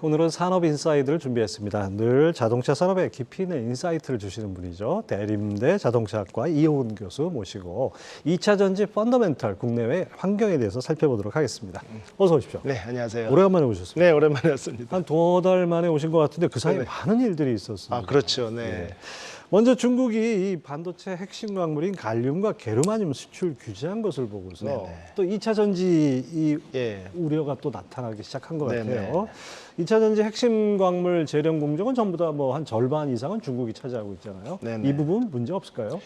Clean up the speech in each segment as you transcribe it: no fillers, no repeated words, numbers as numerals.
오늘은 산업 인사이드를 준비했습니다. 늘 자동차 산업에 깊이 있는 인사이트를 주시는 분이죠. 대림대 자동차학과 이호은 교수 모시고 2차 전지 펀더멘털 국내외 환경에 대해서 살펴보도록 하겠습니다. 어서 오십시오. 네, 안녕하세요. 오래간만에 오셨습니다. 네, 오랜만에 왔습니다. 한 두어 달 만에 오신 것 같은데 그 사이에 네네. 많은 일들이 있었습니다. 아, 그렇죠. 네. 예. 먼저 중국이 이 반도체 핵심 광물인 갈륨과 게르마늄 수출 규제한 것을 보고서 네네. 또 2차 전지 이 예. 우려가 또 나타나기 시작한 것 네네. 같아요. 2차 전지 핵심 광물 재련 공정은 전부 다 뭐 한 절반 이상은 중국이 차지하고 있잖아요. 네네. 이 부분 문제 없을까요?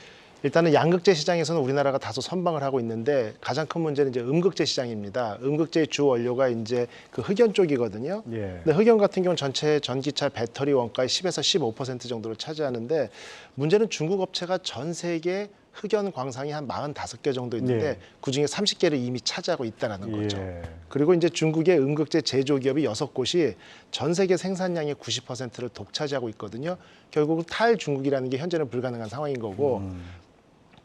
일단은 양극재 시장에서는 우리나라가 다소 선방을 하고 있는데 가장 큰 문제는 이제 음극재 시장입니다. 음극재의 주 원료가 이제 그 흑연 쪽이거든요. 예. 근데 흑연 같은 경우는 전체 전기차 배터리 원가의 10에서 15% 정도를 차지하는데 문제는 중국 업체가 전 세계 흑연 광상이 한 45개 정도 있는데 예. 그중에 30개를 이미 차지하고 있다는 거죠. 예. 그리고 이제 중국의 음극재 제조기업이 6곳이 전 세계 생산량의 90%를 독차지하고 있거든요. 결국은 탈중국이라는 게 현재는 불가능한 상황인 거고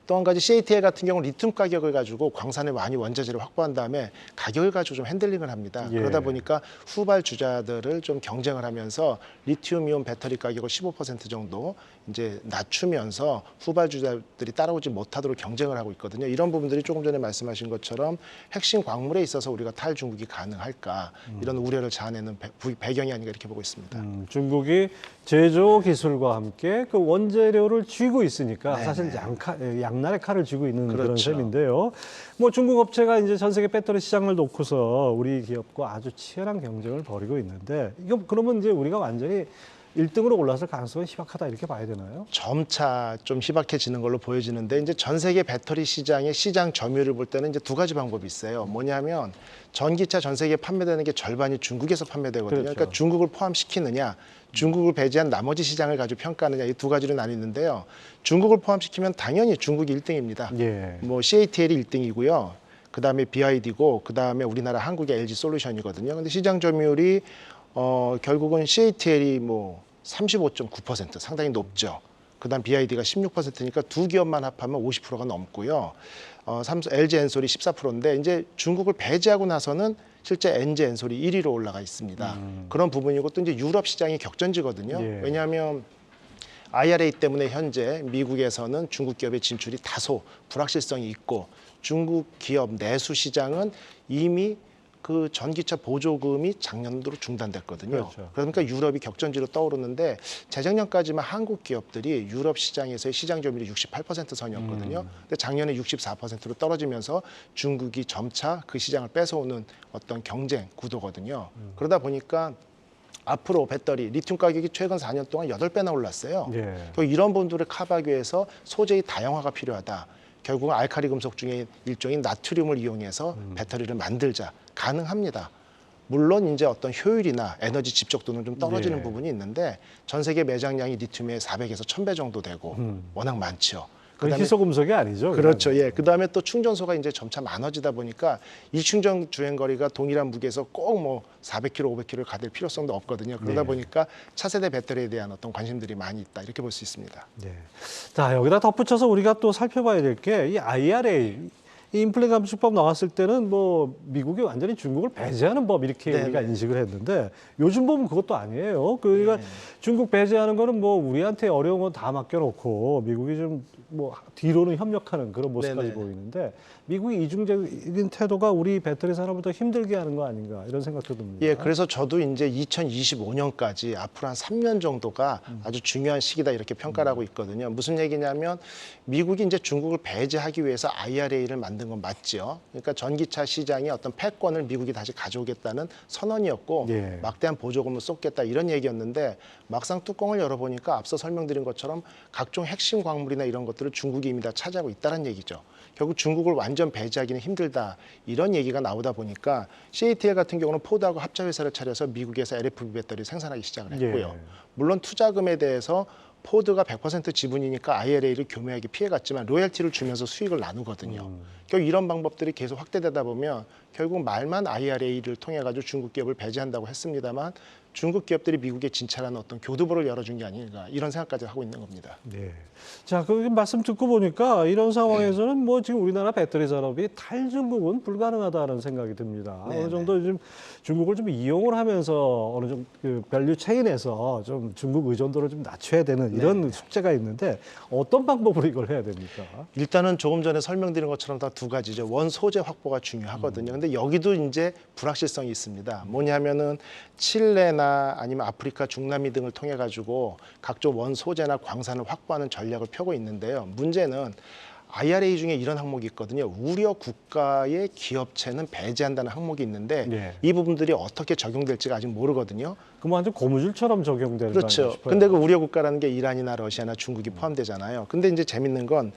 또 한 가지 CATL 같은 경우는 리튬 가격을 가지고 광산에 많이 원자재를 확보한 다음에 가격을 가지고 좀 핸들링을 합니다. 예. 그러다 보니까 후발 주자들을 좀 경쟁을 하면서 리튬이온 배터리 가격을 15% 정도 이제 낮추면서 후발 주자들이 따라오지 못하도록 경쟁을 하고 있거든요. 이런 부분들이 조금 전에 말씀하신 것처럼 핵심 광물에 있어서 우리가 탈중국이 가능할까 이런 우려를 자아내는 배경이 아닌가 이렇게 보고 있습니다. 중국이 제조 기술과 함께 그 원재료를 쥐고 있으니까 네네. 사실 양날의 칼을 쥐고 있는 그런 그렇죠. 셈인데요. 뭐 중국 업체가 이제 전 세계 배터리 시장을 놓고서 우리 기업과 아주 치열한 경쟁을 벌이고 있는데 이거 그러면 이제 우리가 완전히 1등으로 올라설 가능성은 희박하다 이렇게 봐야 되나요? 점차 좀 희박해지는 걸로 보여지는데 이제 전 세계 배터리 시장의 시장 점유율을 볼 때는 이제 두 가지 방법이 있어요. 뭐냐면 전기차 전 세계에 판매되는 게 절반이 중국에서 판매되거든요. 그렇죠. 그러니까 중국을 포함시키느냐, 중국을 배제한 나머지 시장을 가지고 평가하느냐 이 두 가지로 나뉘는데요. 중국을 포함시키면 당연히 중국이 1등입니다. 예. 뭐 CATL이 1등이고요. 그다음에 BYD고 그다음에 우리나라 한국의 LG 솔루션이거든요. 근데 시장 점유율이 결국은 CATL이 뭐 35.9% 상당히 높죠. 그다음 BYD가 16%니까 두 기업만 합하면 50%가 넘고요. LG 엔솔이 14%인데 이제 중국을 배제하고 나서는 실제 LG 엔솔이 1위로 올라가 있습니다. 그런 부분이고 또 이제 유럽 시장이 격전지거든요. 예. 왜냐하면 IRA 때문에 현재 미국에서는 중국 기업의 진출이 다소 불확실성이 있고 중국 기업 내수 시장은 이미 그 전기차 보조금이 작년도로 중단됐거든요. 그렇죠. 그러니까 유럽이 격전지로 떠오르는데 재작년까지만 한국 기업들이 유럽 시장에서의 시장 점유율이 68% 선이었거든요. 근데 작년에 64%로 떨어지면서 중국이 점차 그 시장을 뺏어오는 어떤 경쟁 구도거든요. 그러다 보니까 앞으로 배터리, 리튬 가격이 최근 4년 동안 8배나 올랐어요. 예. 또 이런 분들을 커버하기 위해서 소재의 다양화가 필요하다. 결국은 알칼리 금속 중에 일종인 나트륨을 이용해서 배터리를 만들자. 가능합니다. 물론 이제 어떤 효율이나 에너지 집적도는 좀 떨어지는 예. 부분이 있는데 전 세계 매장량이 리튬의 400에서 1000배 정도 되고 워낙 많죠. 그 희소금속이 아니죠? 그렇죠. 그냥. 예. 그다음에 또 충전소가 이제 점차 많아지다 보니까 이 충전 주행 거리가 동일한 무게에서 꼭 뭐 400km, 500km를 가될 필요성도 없거든요. 그러다 네. 보니까 차세대 배터리에 대한 어떤 관심들이 많이 있다. 이렇게 볼 수 있습니다. 네. 자, 여기다 덧붙여서 우리가 또 살펴봐야 될 게 이 IRA, 이 인플레 감축법 나왔을 때는 뭐 미국이 완전히 중국을 배제하는 법 이렇게 네네. 우리가 인식을 했는데 요즘 보면 그것도 아니에요. 그러니까 중국 배제하는 거는 뭐 우리한테 어려운 건 다 맡겨놓고 미국이 좀 뭐 뒤로는 협력하는 그런 모습까지 네네. 보이는데 미국이 이중적인 태도가 우리 배터리 산업을 더 힘들게 하는 거 아닌가 이런 생각도 듭니다. 예, 그래서 저도 이제 2025년까지 앞으로 한 3년 정도가 아주 중요한 시기다 이렇게 평가를 하고 있거든요. 무슨 얘기냐면 미국이 이제 중국을 배제하기 위해서 IRA를 만든 건 맞죠. 그러니까 전기차 시장의 어떤 패권을 미국이 다시 가져오겠다는 선언이었고 예. 막대한 보조금을 쏟겠다 이런 얘기였는데 막상 뚜껑을 열어보니까 앞서 설명드린 것처럼 각종 핵심 광물이나 이런 것들을 중국이 이미 다 차지하고 있다는 얘기죠. 결국 중국을 완전 배제하기는 힘들다 이런 얘기가 나오다 보니까 CATL 같은 경우는 포드하고 합자 회사를 차려서 미국에서 LFP 배터리 생산하기 시작을 했고요. 예. 물론 투자금에 대해서 포드가 100% 지분이니까 IRA를 교묘하게 피해갔지만 로열티를 주면서 수익을 나누거든요. 결국 이런 방법들이 계속 확대되다 보면 결국 말만 IRA를 통해 가지고 중국 기업을 배제한다고 했습니다만 중국 기업들이 미국에 진출하는 어떤 교두보를 열어준 게 아닌가 이런 생각까지 하고 있는 겁니다. 네. 자, 그 말씀 듣고 보니까 이런 상황에서는 뭐 지금 우리나라 배터리 산업이 탈중국은 불가능하다는 생각이 듭니다. 네, 어느 정도 좀 중국을 좀 이용을 하면서 어느 정도 그 밸류 체인에서 좀 중국 의존도를 좀 낮춰야 되는 이런 숙제가 있는데 어떤 방법으로 이걸 해야 됩니까? 일단은 조금 전에 설명드린 것처럼 다 두 가지죠. 원 소재 확보가 중요하거든요. 근데 여기도 이제 불확실성이 있습니다. 뭐냐면은 칠레나 아니면 아프리카, 중남미 등을 통해 가지고 각종 원 소재나 광산을 확보하는 전략을 펴고 있는데요. 문제는 IRA 중에 이런 항목이 있거든요. 우려 국가의 기업체는 배제한다는 항목이 있는데 네. 이 부분들이 어떻게 적용될지가 아직 모르거든요. 그럼 완전 고무줄처럼 적용되는 거 그렇죠. 아닌가 싶어요. 근데 그 우려 국가라는 게 이란이나 러시아나 중국이 포함되잖아요. 근데 이제 재밌는 건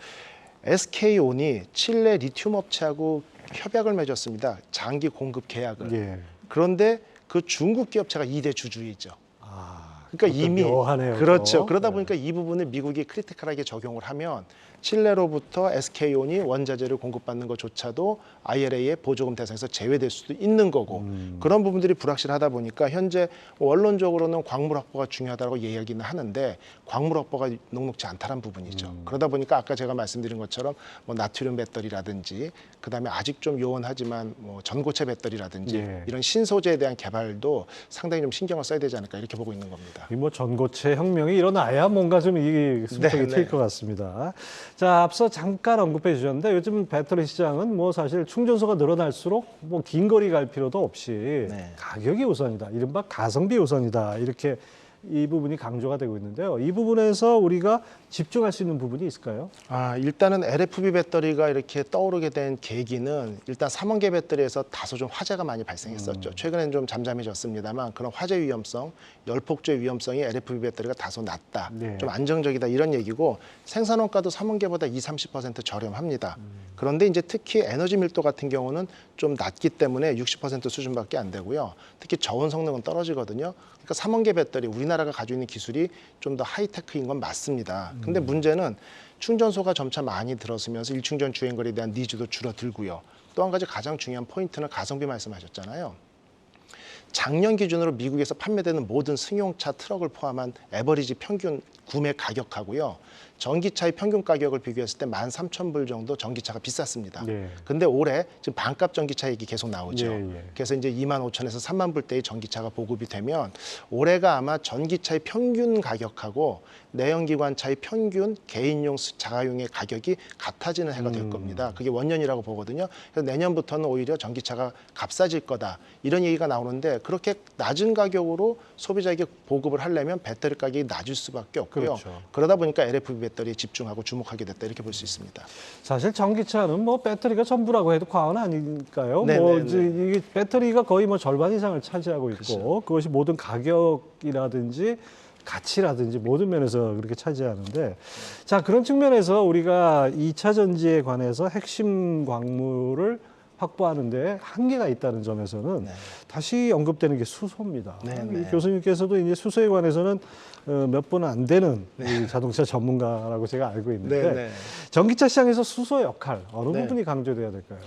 SK온이 칠레 리튬 업체하고 협약을 맺었습니다. 장기 공급 계약을. 예. 그런데 그 중국 기업체가 2대 주주이죠. 아, 그러니까 이미 묘하네요, 그렇죠. 또. 그러다 네. 보니까 이 부분을 미국이 크리티컬하게 적용을 하면 칠레로부터 SK온이 원자재를 공급받는 것조차도 IRA의 보조금 대상에서 제외될 수도 있는 거고 그런 부분들이 불확실하다 보니까 현재 원론적으로는 광물 확보가 중요하다고 이야기는 하는데 광물 확보가 녹록지 않다는 부분이죠. 그러다 보니까 아까 제가 말씀드린 것처럼 뭐 나트륨 배터리라든지 그다음에 아직 좀 요원하지만 뭐 전고체 배터리라든지 예. 이런 신소재에 대한 개발도 상당히 좀 신경을 써야 되지 않을까 이렇게 보고 있는 겁니다. 이 뭐 전고체 혁명이 일어나야 뭔가 좀 이 숨통이 네, 트일 네. 것 같습니다. 자, 앞서 잠깐 언급해 주셨는데 요즘 배터리 시장은 뭐 사실 충전소가 늘어날수록 뭐 긴 거리 갈 필요도 없이 네. 가격이 우선이다. 이른바 가성비 우선이다. 이렇게 이 부분이 강조가 되고 있는데요. 이 부분에서 우리가 집중할 수 있는 부분이 있을까요? 일단은 LFP 배터리가 이렇게 떠오르게 된 계기는 일단 3원계 배터리에서 다소 좀 화재가 많이 발생했었죠. 최근에는 좀 잠잠해졌습니다만 그런 화재 위험성, 열폭주의 위험성이 LFP 배터리가 다소 낮다. 네. 좀 안정적이다 이런 얘기고 생산 원가도 3원계보다 20-30% 저렴합니다. 그런데 이제 특히 에너지 밀도 같은 경우는 좀 낮기 때문에 60% 수준밖에 안 되고요. 특히 저온 성능은 떨어지거든요. 그러니까 3원계 배터리 우리나라가 가지고 있는 기술이 좀 더 하이테크인 건 맞습니다. 근데 문제는 충전소가 점차 많이 들어서면서 일충전 주행거리에 대한 니즈도 줄어들고요. 또 한 가지 가장 중요한 포인트는 가성비 말씀하셨잖아요. 작년 기준으로 미국에서 판매되는 모든 승용차 트럭을 포함한 에버리지 평균 구매 가격하고요. 전기차의 평균 가격을 비교했을 때 13,000불 정도 전기차가 비쌌습니다. 네. 근데 올해 지금 반값 전기차 얘기 계속 나오죠. 예, 예. 그래서 이제 25,000에서 30,000불대의 전기차가 보급이 되면 올해가 아마 전기차의 평균 가격하고 내연기관차의 평균 개인용 자가용의 가격이 같아지는 해가 될 겁니다. 그게 원년이라고 보거든요. 그래서 내년부터는 오히려 전기차가 값싸질 거다. 이런 얘기가 나오는데 그렇게 낮은 가격으로 소비자에게 보급을 하려면 배터리 가격이 낮을 수밖에 없고요. 그렇죠. 그러다 보니까 LFP 배터리에 집중하고 주목하게 됐다 이렇게 볼 수 있습니다. 사실 전기차는 뭐 배터리가 전부라고 해도 과언 아닐까요? 네, 뭐 네, 네. 이게 배터리가 거의 뭐 절반 이상을 차지하고 있고 그렇죠. 그것이 모든 가격이라든지 가치라든지 모든 면에서 그렇게 차지하는데 자, 그런 측면에서 우리가 2차 전지에 관해서 핵심 광물을 확보하는데 한계가 있다는 점에서는 네. 다시 언급되는 게 수소입니다. 네, 이 네. 교수님께서도 이제 수소에 관해서는 몇 번 안 되는 이 자동차 전문가라고 제가 알고 있는데 네, 네. 전기차 시장에서 수소 역할 어느 네. 부분이 강조돼야 될까요?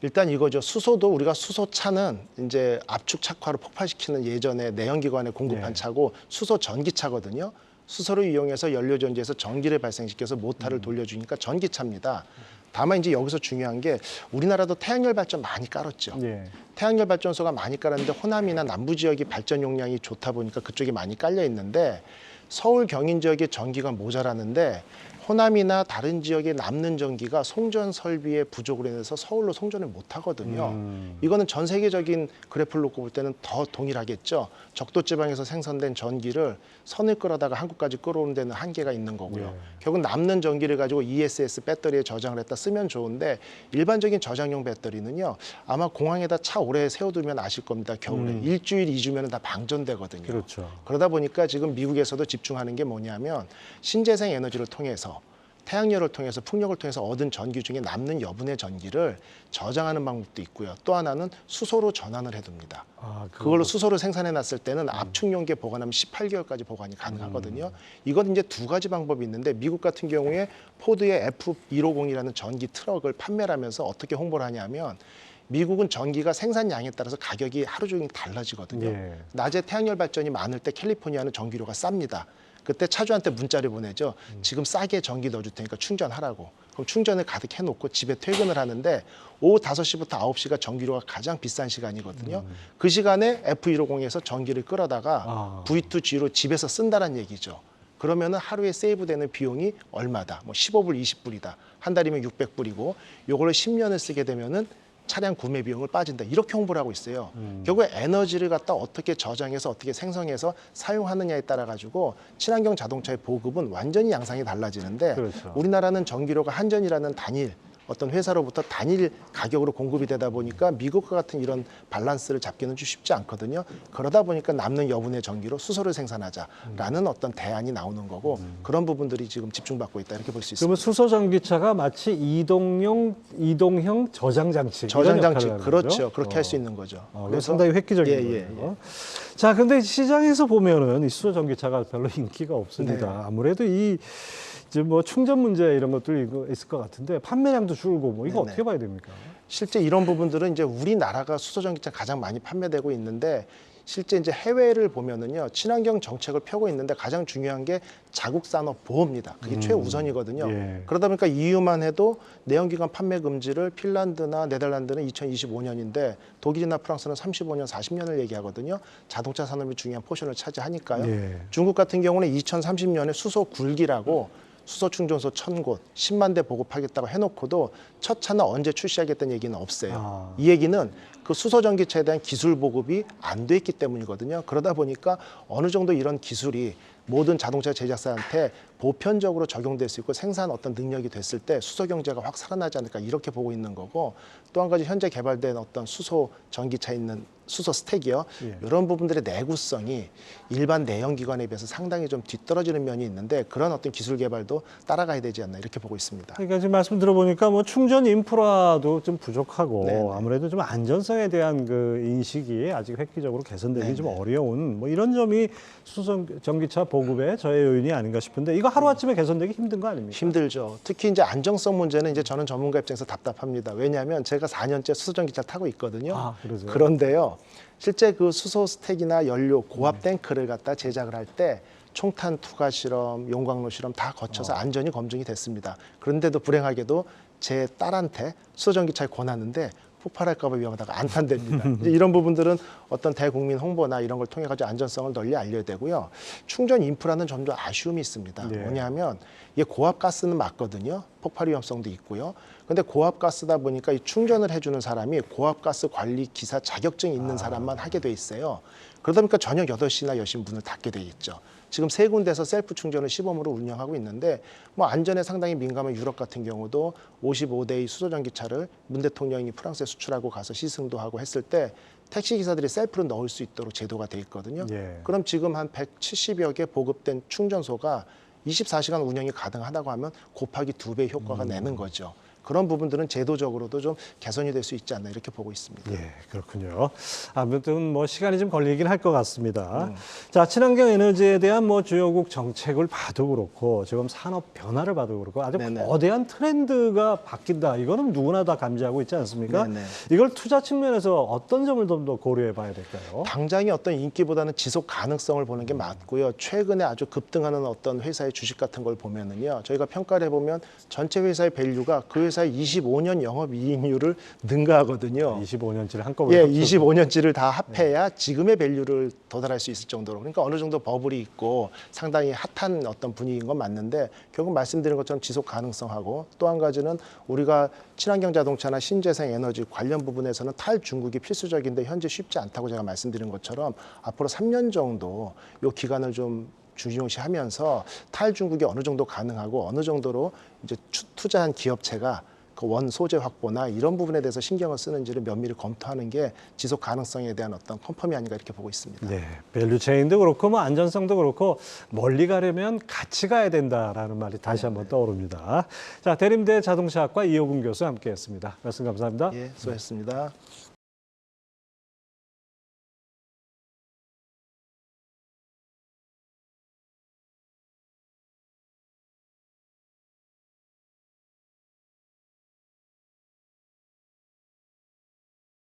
일단 이거죠. 수소도 우리가 수소차는 이제 압축 착화를 폭발시키는 예전에 내연기관에 공급한 네. 차고 수소 전기차거든요. 수소를 이용해서 연료 전지에서 전기를 발생시켜서 모터를 돌려주니까 전기차입니다. 다만 이제 여기서 중요한 게 우리나라도 태양열 발전 많이 깔았죠. 예. 태양열 발전소가 많이 깔았는데 호남이나 남부 지역이 발전 용량이 좋다 보니까 그쪽이 많이 깔려 있는데 서울 경인 지역의 전기가 모자라는데 호남이나 다른 지역에 남는 전기가 송전 설비의 부족으로 인해서 서울로 송전을 못 하거든요. 이거는 전 세계적인 그래프를 놓고 볼 때는 더 동일하겠죠. 적도 지방에서 생산된 전기를 선을 끌어다가 한국까지 끌어오는 데는 한계가 있는 거고요. 예. 결국 남는 전기를 가지고 ESS 배터리에 저장을 했다 쓰면 좋은데 일반적인 저장용 배터리는요. 아마 공항에다 차 오래 세워두면 아실 겁니다. 겨울에. 일주일, 2주면 다 방전되거든요. 그렇죠. 그러다 보니까 지금 미국에서도 집중하는 게 뭐냐면 신재생 에너지를 통해서 태양열을 통해서 풍력을 통해서 얻은 전기 중에 남는 여분의 전기를 저장하는 방법도 있고요. 또 하나는 수소로 전환을 해둡니다. 그걸로 수소를 생산해 놨을 때는 압축 용기에 보관하면 18개월까지 보관이 가능하거든요. 이건 이제 두 가지 방법이 있는데 미국 같은 경우에 포드의 F150이라는 전기 트럭을 판매를 하면서 어떻게 홍보를 하냐면 미국은 전기가 생산량에 따라서 가격이 하루 종일 달라지거든요. 예. 낮에 태양열 발전이 많을 때 캘리포니아는 전기료가 쌉니다. 그때 차주한테 문자를 보내죠. 지금 싸게 전기 넣어줄 테니까 충전하라고. 그럼 충전을 가득 해놓고 집에 퇴근을 하는데 오후 5시부터 9시가 전기료가 가장 비싼 시간이거든요. 그 시간에 F150에서 전기를 끌어다가 V2G로 집에서 쓴다는 얘기죠. 그러면은 하루에 세이브되는 비용이 얼마다? 뭐 15불, 20불이다. 한 달이면 600불이고 요거를 10년을 쓰게 되면은 차량 구매 비용을 빠진다. 이렇게 홍보를 하고 있어요. 결국에 에너지를 갖다 어떻게 저장해서 어떻게 생성해서 사용하느냐에 따라 가지고 친환경 자동차의 보급은 완전히 양상이 달라지는데 그렇죠. 우리나라는 전기료가 한전이라는 단일 어떤 회사로부터 단일 가격으로 공급이 되다 보니까 미국과 같은 이런 밸런스를 잡기는 좀 쉽지 않거든요. 그러다 보니까 남는 여분의 전기로 수소를 생산하자라는 어떤 대안이 나오는 거고 그런 부분들이 지금 집중받고 있다 이렇게 볼 수 있습니다. 그러면 수소 전기차가 마치 이동형 저장 장치. 저장 장치 이런 역할을 하는 그렇죠. 거죠? 그렇게 할 수 있는 거죠. 그래서 상당히 획기적인 거예요. 자, 근데 시장에서 보면은 이 수소 전기차가 별로 인기가 없습니다. 네. 아무래도 이제 뭐 충전 문제 이런 것들이 있을 것 같은데 판매량도 줄고 뭐 이거 네네. 어떻게 봐야 됩니까? 실제 이런 부분들은 이제 우리나라가 수소 전기차 가장 많이 판매되고 있는데 실제 이제 해외를 보면은요 친환경 정책을 펴고 있는데 가장 중요한 게 자국 산업 보호입니다. 그게 최우선이거든요. 예. 그러다 보니까 EU만 해도 내연기관 판매 금지를 핀란드나 네덜란드는 2025년인데 독일이나 프랑스는 35년, 40년을 얘기하거든요. 자동차 산업이 중요한 포션을 차지하니까요. 예. 중국 같은 경우는 2030년에 수소 굴기라고 수소 충전소 1000곳, 10만 대 보급하겠다고 해놓고도 첫 차는 언제 출시하겠다는 얘기는 없어요. 이 얘기는 그 수소 전기차에 대한 기술 보급이 안 돼 있기 때문이거든요. 그러다 보니까 어느 정도 이런 기술이 모든 자동차 제작사한테 보편적으로 적용될 수 있고 생산 어떤 능력이 됐을 때 수소 경제가 확 살아나지 않을까 이렇게 보고 있는 거고 또 한 가지 현재 개발된 어떤 수소 전기차 있는 수소 스택이요. 예. 이런 부분들의 내구성이 일반 내연기관에 비해서 상당히 좀 뒤떨어지는 면이 있는데 그런 어떤 기술 개발도 따라가야 되지 않나 이렇게 보고 있습니다. 그러니까 지금 말씀 들어보니까 뭐 충전 인프라도 좀 부족하고 네네. 아무래도 좀 안전성에 대한 그 인식이 아직 획기적으로 개선되기 좀 네네. 어려운 뭐 이런 점이 수소 전기차 보급의 저해 요인이 아닌가 싶은데 이거 하루아침에 개선되기 힘든 거 아닙니까? 힘들죠. 특히 이제 안정성 문제는 이제 저는 전문가 입장에서 답답합니다. 왜냐하면 제가 4년째 수소 전기차를 타고 있거든요. 그러세요? 그런데요. 실제 그 수소 스택이나 연료 고압 탱크를 갖다 제작을 할 때 총탄 투과 실험, 용광로 실험 다 거쳐서 안전이 검증이 됐습니다. 그런데도 불행하게도 제 딸한테 수소 전기차를 권하는데 폭발할까 봐 위험하다가 안 탄답니다. 이제 이런 부분들은 어떤 대국민 홍보나 이런 걸 통해 가지고 안전성을 널리 알려야 되고요. 충전 인프라는 좀 더 아쉬움이 있습니다. 네. 뭐냐면 이게 고압 가스는 맞거든요. 폭발 위험성도 있고요. 근데 고압 가스다 보니까 이 충전을 해주는 사람이 고압 가스 관리 기사 자격증이 있는 사람만 하게 돼 있어요. 그러다 보니까 저녁 8시나 10시 문을 닫게 돼 있죠. 지금 3군데서 셀프 충전을 시범으로 운영하고 있는데 뭐 안전에 상당히 민감한 유럽 같은 경우도 55대의 수소 전기차를 문 대통령이 프랑스에 수출하고 가서 시승도 하고 했을 때 택시 기사들이 셀프로 넣을 수 있도록 제도가 돼 있거든요. 예. 그럼 지금 한 170여 개 보급된 충전소가 24시간 운영이 가능하다고 하면 곱하기 2배 효과가 내는 거죠. 그런 부분들은 제도적으로도 좀 개선이 될 수 있지 않나 이렇게 보고 있습니다. 예, 그렇군요. 아무튼 뭐 시간이 좀 걸리긴 할 것 같습니다. 자, 친환경 에너지에 대한 뭐 주요국 정책을 봐도 그렇고 지금 산업 변화를 봐도 그렇고 아주 네네. 거대한 트렌드가 바뀐다. 이거는 누구나 다 감지하고 있지 않습니까? 네네. 이걸 투자 측면에서 어떤 점을 좀 더 고려해 봐야 될까요? 당장의 어떤 인기보다는 지속 가능성을 보는 게 맞고요. 최근에 아주 급등하는 어떤 회사의 주식 같은 걸 보면은요. 저희가 평가를 해보면 전체 회사의 밸류가 그 회사의 25년 영업이익률을 능가하거든요. 25년치를 한꺼번에 예, 합쳐서. 25년치를 다 합해야 지금의 밸류를 도달할 수 있을 정도로 그러니까 어느 정도 버블이 있고 상당히 핫한 어떤 분위기인 건 맞는데 결국 말씀드린 것처럼 지속 가능성하고 또 한 가지는 우리가 친환경 자동차나 신재생 에너지 관련 부분에서는 탈중국이 필수적인데 현재 쉽지 않다고 제가 말씀드린 것처럼 앞으로 3년 정도 요 기간을 좀 중요시하면서 탈중국이 어느 정도 가능하고 어느 정도로 이제 투자한 기업체가 그 원 소재 확보나 이런 부분에 대해서 신경을 쓰는지를 면밀히 검토하는 게 지속 가능성에 대한 어떤 컨펌이 아닌가 이렇게 보고 있습니다. 네, 밸류체인도 그렇고 뭐 안전성도 그렇고 멀리 가려면 같이 가야 된다라는 말이 다시 한번 떠오릅니다. 자, 대림대 자동차학과 이호근 교수 함께했습니다. 말씀 감사합니다. 예, 수고하셨습니다.